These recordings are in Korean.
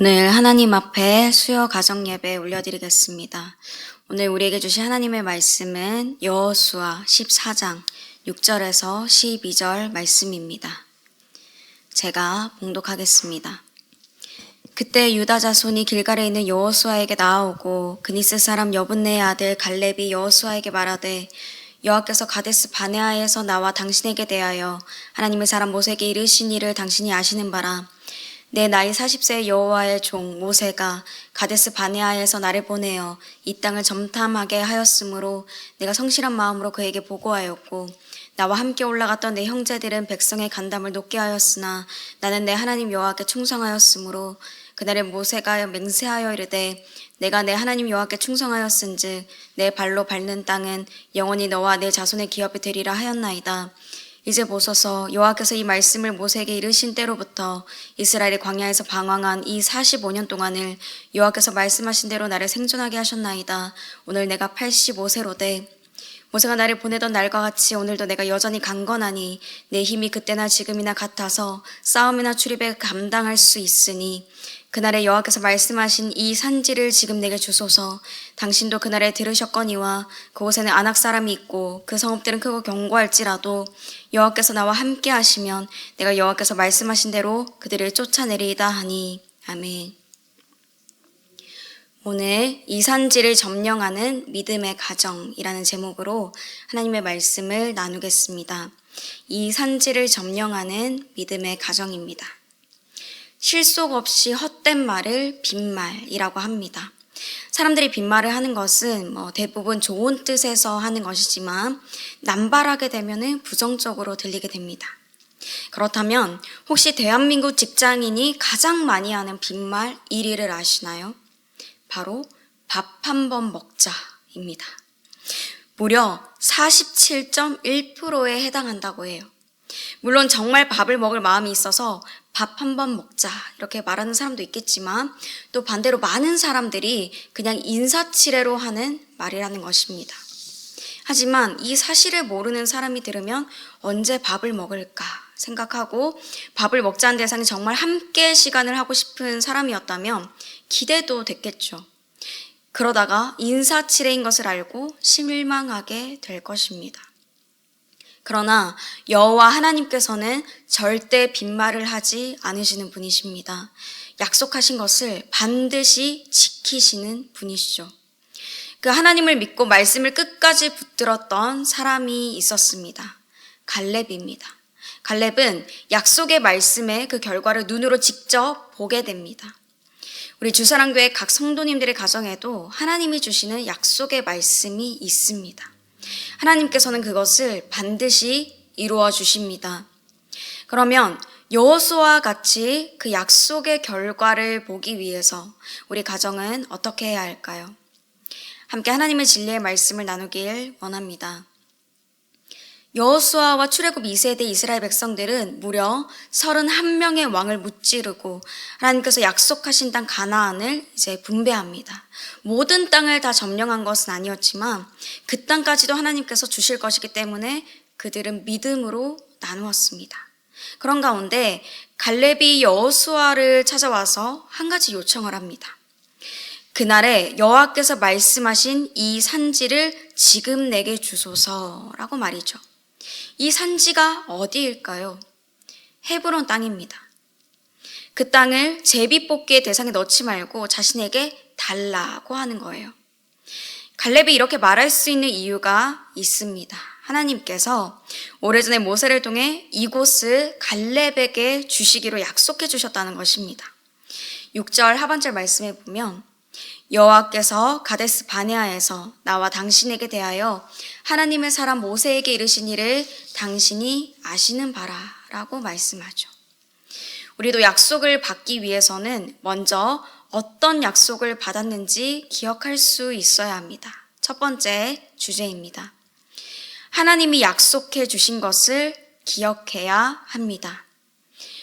오늘 하나님 앞에 수요 가정 예배 올려드리겠습니다. 오늘 우리에게 주신 하나님의 말씀은 여호수아 14장 6절에서 12절 말씀입니다. 제가 봉독하겠습니다. 그때 유다 자손이 길갈에 있는 여호수아에게 나아오고 그니스 사람 여분네의 아들 갈렙이 여호수아에게 말하되 여호와께서 가데스 바네아에서 나와 당신에게 대하여 하나님의 사람 모세에게 이르신 일을 당신이 아시는 바라. 내 나이 40세의 여호와의 종 모세가 가데스 바네아에서 나를 보내어 이 땅을 점탐하게 하였으므로 내가 성실한 마음으로 그에게 보고하였고 나와 함께 올라갔던 내 형제들은 백성의 간담을 높게 하였으나 나는 내 하나님 여호와께 충성하였으므로 그날에 모세가 맹세하여 이르되 내가 내 하나님 여호와께 충성하였은즉 내 발로 밟는 땅은 영원히 너와 내 자손의 기업이 되리라 하였나이다. 이제 보소서 여호와께서 이 말씀을 모세에게 이르신 때로부터 이스라엘이 광야에서 방황한 이 45년 동안을 여호와께서 말씀하신 대로 나를 생존하게 하셨나이다. 오늘 내가 85세로되 모세가 나를 보내던 날과 같이 오늘도 내가 여전히 강건하니 내 힘이 그때나 지금이나 같아서 싸움이나 출입에 감당할 수 있으니 그날에 여호와께서 말씀하신 이 산지를 지금 내게 주소서. 당신도 그날에 들으셨거니와 그곳에는 아낙 사람이 있고 그 성읍들은 크고 견고할지라도 여호와께서 나와 함께 하시면 내가 여호와께서 말씀하신 대로 그들을 쫓아내리이다 하니. 아멘. 오늘 이 산지를 점령하는 믿음의 가정이라는 제목으로 하나님의 말씀을 나누겠습니다. 이 산지를 점령하는 믿음의 가정입니다. 실속 없이 헛된 말을 빈말이라고 합니다. 사람들이 빈말을 하는 것은 대부분 좋은 뜻에서 하는 것이지만 남발하게 되면 부정적으로 들리게 됩니다. 그렇다면 혹시 대한민국 직장인이 가장 많이 하는 빈말 1위를 아시나요? 바로 밥 한 번 먹자입니다. 무려 47.1%에 해당한다고 해요. 물론 정말 밥을 먹을 마음이 있어서 밥 한 번 먹자 이렇게 말하는 사람도 있겠지만 또 반대로 많은 사람들이 그냥 인사치레로 하는 말이라는 것입니다. 하지만 이 사실을 모르는 사람이 들으면 언제 밥을 먹을까 생각하고 밥을 먹자는 대상이 정말 함께 시간을 하고 싶은 사람이었다면 기대도 됐겠죠. 그러다가 인사치레인 것을 알고 실망하게 될 것입니다. 그러나 여호와 하나님께서는 절대 빈말을 하지 않으시는 분이십니다. 약속하신 것을 반드시 지키시는 분이시죠. 그 하나님을 믿고 말씀을 끝까지 붙들었던 사람이 있었습니다. 갈렙입니다. 갈렙은 약속의 말씀의 그 결과를 눈으로 직접 보게 됩니다. 우리 주사랑교회 각 성도님들의 가정에도 하나님이 주시는 약속의 말씀이 있습니다. 하나님께서는 그것을 반드시 이루어 주십니다. 그러면 여호수아와 같이 그 약속의 결과를 보기 위해서 우리 가정은 어떻게 해야 할까요? 함께 하나님의 진리의 말씀을 나누길 원합니다. 여호수아와 출애굽 2세대 이스라엘 백성들은 무려 31명의 왕을 무찌르고 하나님께서 약속하신 땅 가나안을 이제 분배합니다. 모든 땅을 다 점령한 것은 아니었지만 그 땅까지도 하나님께서 주실 것이기 때문에 그들은 믿음으로 나누었습니다. 그런 가운데 갈렙이 여호수아를 찾아와서 한 가지 요청을 합니다. 그날에 여호와께서 말씀하신 이 산지를 지금 내게 주소서라고 말이죠. 이 산지가 어디일까요? 헤브론 땅입니다. 그 땅을 제비뽑기의 대상에 넣지 말고 자신에게 달라고 하는 거예요. 갈렙이 이렇게 말할 수 있는 이유가 있습니다. 하나님께서 오래전에 모세를 통해 이곳을 갈렙에게 주시기로 약속해 주셨다는 것입니다. 6절 하반절 말씀에 보면 여호와께서 가데스 바네아에서 나와 당신에게 대하여 하나님의 사람 모세에게 이르신 일을 당신이 아시는 바라라고 말씀하죠. 우리도 약속을 받기 위해서는 먼저 어떤 약속을 받았는지 기억할 수 있어야 합니다. 첫 번째 주제입니다. 하나님이 약속해 주신 것을 기억해야 합니다.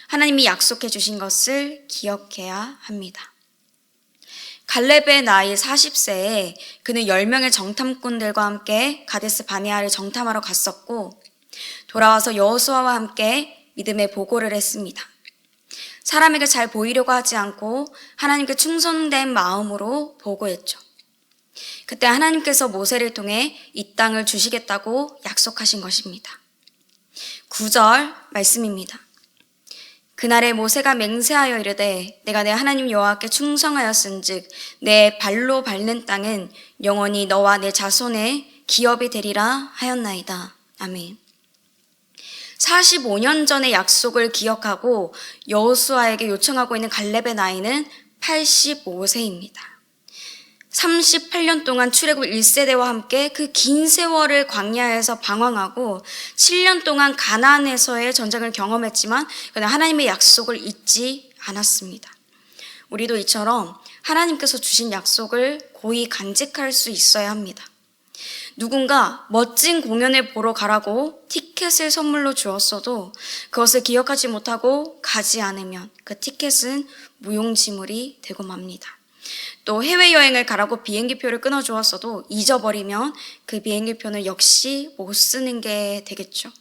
하나님이 약속해 주신 것을 기억해야 합니다. 갈렙의 나이 40세에 그는 10명의 정탐꾼들과 함께 가데스 바네아를 정탐하러 갔었고 돌아와서 여호수아와 함께 믿음의 보고를 했습니다. 사람에게 잘 보이려고 하지 않고 하나님께 충성된 마음으로 보고했죠. 그때 하나님께서 모세를 통해 이 땅을 주시겠다고 약속하신 것입니다. 9절 말씀입니다. 그날에 모세가 맹세하여 이르되 내가 내 하나님 여호와께 충성하였은즉 내 발로 밟는 땅은 영원히 너와 내 자손의 기업이 되리라 하였나이다. 아멘. 45년 전의 약속을 기억하고 여호수아에게 요청하고 있는 갈렙의 나이는 85세입니다. 38년 동안 출애굽 1세대와 함께 그 긴 세월을 광야에서 방황하고 7년 동안 가나안에서의 전쟁을 경험했지만 그러나 하나님의 약속을 잊지 않았습니다. 우리도 이처럼 하나님께서 주신 약속을 고이 간직할 수 있어야 합니다. 누군가 멋진 공연을 보러 가라고 티켓을 선물로 주었어도 그것을 기억하지 못하고 가지 않으면 그 티켓은 무용지물이 되고 맙니다. 또 해외여행을 가라고 비행기표를 끊어주었어도 잊어버리면 그 비행기표는 역시 못 쓰는 게 되겠죠.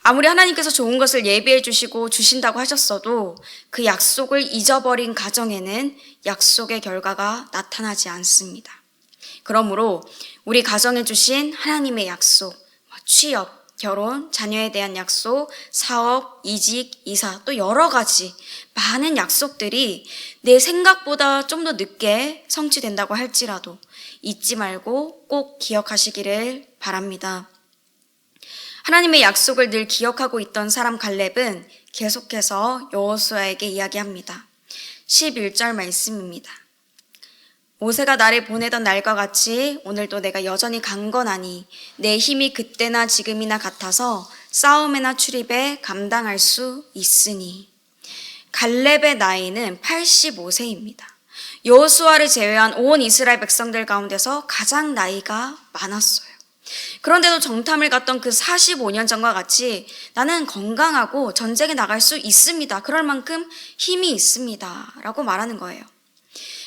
아무리 하나님께서 좋은 것을 예비해 주시고 주신다고 하셨어도 그 약속을 잊어버린 가정에는 약속의 결과가 나타나지 않습니다. 그러므로 우리 가정에 주신 하나님의 약속, 취업, 결혼, 자녀에 대한 약속, 사업, 이직, 이사, 또 여러 가지 많은 약속들이 내 생각보다 좀 더 늦게 성취된다고 할지라도 잊지 말고 꼭 기억하시기를 바랍니다. 하나님의 약속을 늘 기억하고 있던 사람 갈렙은 계속해서 여호수아에게 이야기합니다. 11절 말씀입니다. 모세가 나를 보내던 날과 같이 오늘도 내가 여전히 강건하니 내 힘이 그때나 지금이나 같아서 싸움에나 출입에 감당할 수 있으니. 갈렙의 나이는 85세입니다. 여호수아를 제외한 온 이스라엘 백성들 가운데서 가장 나이가 많았어요. 그런데도 정탐을 갔던 그 45년 전과 같이 나는 건강하고 전쟁에 나갈 수 있습니다. 그럴 만큼 힘이 있습니다. 라고 말하는 거예요.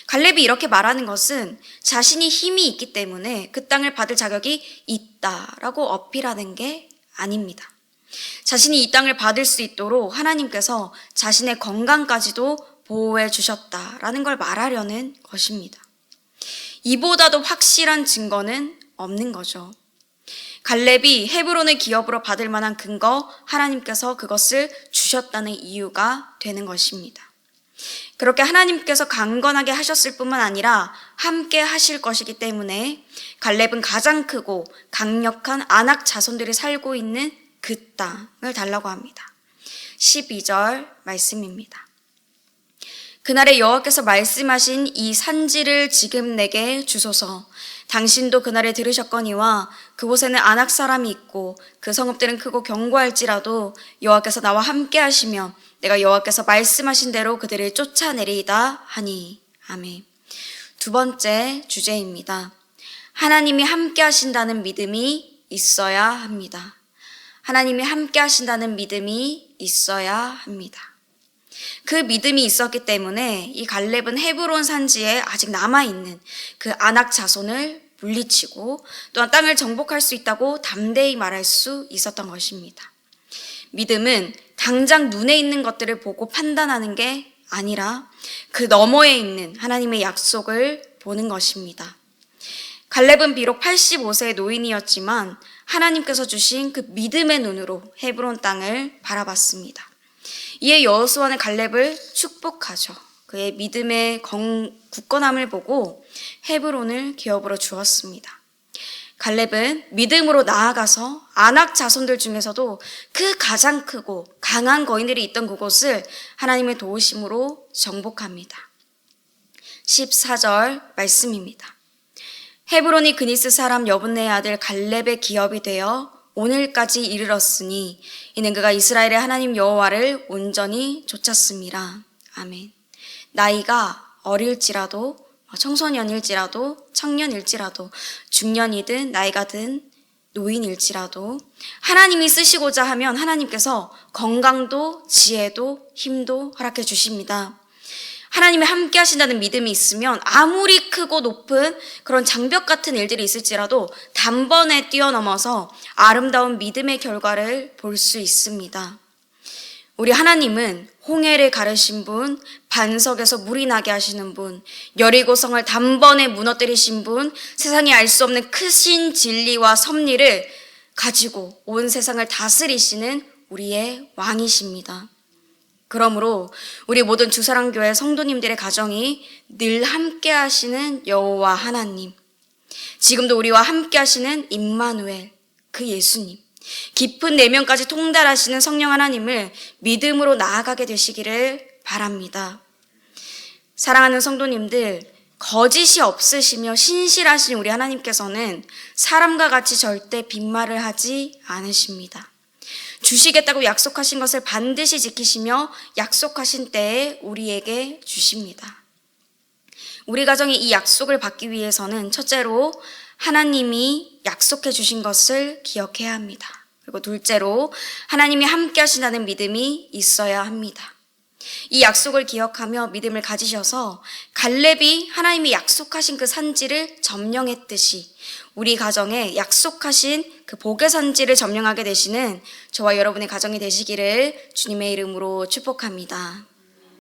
갈렙이 이렇게 말하는 것은 자신이 힘이 있기 때문에 그 땅을 받을 자격이 있다라고 어필하는 게 아닙니다. 자신이 이 땅을 받을 수 있도록 하나님께서 자신의 건강까지도 보호해 주셨다라는 걸 말하려는 것입니다. 이보다도 확실한 증거는 없는 거죠. 갈렙이 헤브론을 기업으로 받을 만한 근거, 하나님께서 그것을 주셨다는 이유가 되는 것입니다. 그렇게 하나님께서 강건하게 하셨을 뿐만 아니라 함께 하실 것이기 때문에 갈렙은 가장 크고 강력한 아낙 자손들이 살고 있는 그 땅을 달라고 합니다. 12절 말씀입니다. 그날에 여호와께서 말씀하신 이 산지를 지금 내게 주소서. 당신도 그날에 들으셨거니와 그곳에는 아낙 사람이 있고 그 성읍들은 크고 견고할지라도 여호와께서 나와 함께 하시며 내가 여호와께서 말씀하신 대로 그들을 쫓아내리이다 하니. 아멘. 두 번째 주제입니다. 하나님이 함께 하신다는 믿음이 있어야 합니다. 하나님이 함께 하신다는 믿음이 있어야 합니다. 그 믿음이 있었기 때문에 이 갈렙은 헤브론 산지에 아직 남아있는 그 아낙 자손을 물리치고 또한 땅을 정복할 수 있다고 담대히 말할 수 있었던 것입니다. 믿음은 당장 눈에 있는 것들을 보고 판단하는 게 아니라 그 너머에 있는 하나님의 약속을 보는 것입니다. 갈렙은 비록 85세의 노인이었지만 하나님께서 주신 그 믿음의 눈으로 헤브론 땅을 바라봤습니다. 이에 여호수아는 갈렙을 축복하죠. 그의 믿음의 굳건함을 보고 헤브론을 기업으로 주었습니다. 갈렙은 믿음으로 나아가서 아낙 자손들 중에서도 그 가장 크고 강한 거인들이 있던 그곳을 하나님의 도우심으로 정복합니다. 14절 말씀입니다. 헤브론이 그니스 사람 여분네의 아들 갈렙의 기업이 되어 오늘까지 이르렀으니 이는 그가 이스라엘의 하나님 여호와를 온전히 좇았음이라. 아멘. 나이가 어릴지라도 청소년일지라도 청년일지라도 중년이든 나이가 든 노인일지라도 하나님이 쓰시고자 하면 하나님께서 건강도 지혜도 힘도 허락해 주십니다. 하나님이 함께 하신다는 믿음이 있으면 아무리 크고 높은 그런 장벽 같은 일들이 있을지라도 단번에 뛰어넘어서 아름다운 믿음의 결과를 볼 수 있습니다. 우리 하나님은 홍해를 가르신 분, 반석에서 물이 나게 하시는 분, 여리고성을 단번에 무너뜨리신 분, 세상이 알 수 없는 크신 진리와 섭리를 가지고 온 세상을 다스리시는 우리의 왕이십니다. 그러므로 우리 모든 주사랑교회 성도님들의 가정이 늘 함께 하시는 여호와 하나님, 지금도 우리와 함께 하시는 임마누엘, 그 예수님, 깊은 내면까지 통달하시는 성령 하나님을 믿음으로 나아가게 되시기를 바랍니다. 사랑하는 성도님들, 거짓이 없으시며 신실하신 우리 하나님께서는 사람과 같이 절대 빈말을 하지 않으십니다. 주시겠다고 약속하신 것을 반드시 지키시며 약속하신 때에 우리에게 주십니다. 우리 가정이 이 약속을 받기 위해서는 첫째로 하나님이 약속해 주신 것을 기억해야 합니다. 그리고 둘째로 하나님이 함께 하신다는 믿음이 있어야 합니다. 이 약속을 기억하며 믿음을 가지셔서 갈렙이 하나님이 약속하신 그 산지를 점령했듯이 우리 가정에 약속하신 그 복의 산지를 점령하게 되시는 저와 여러분의 가정이 되시기를 주님의 이름으로 축복합니다.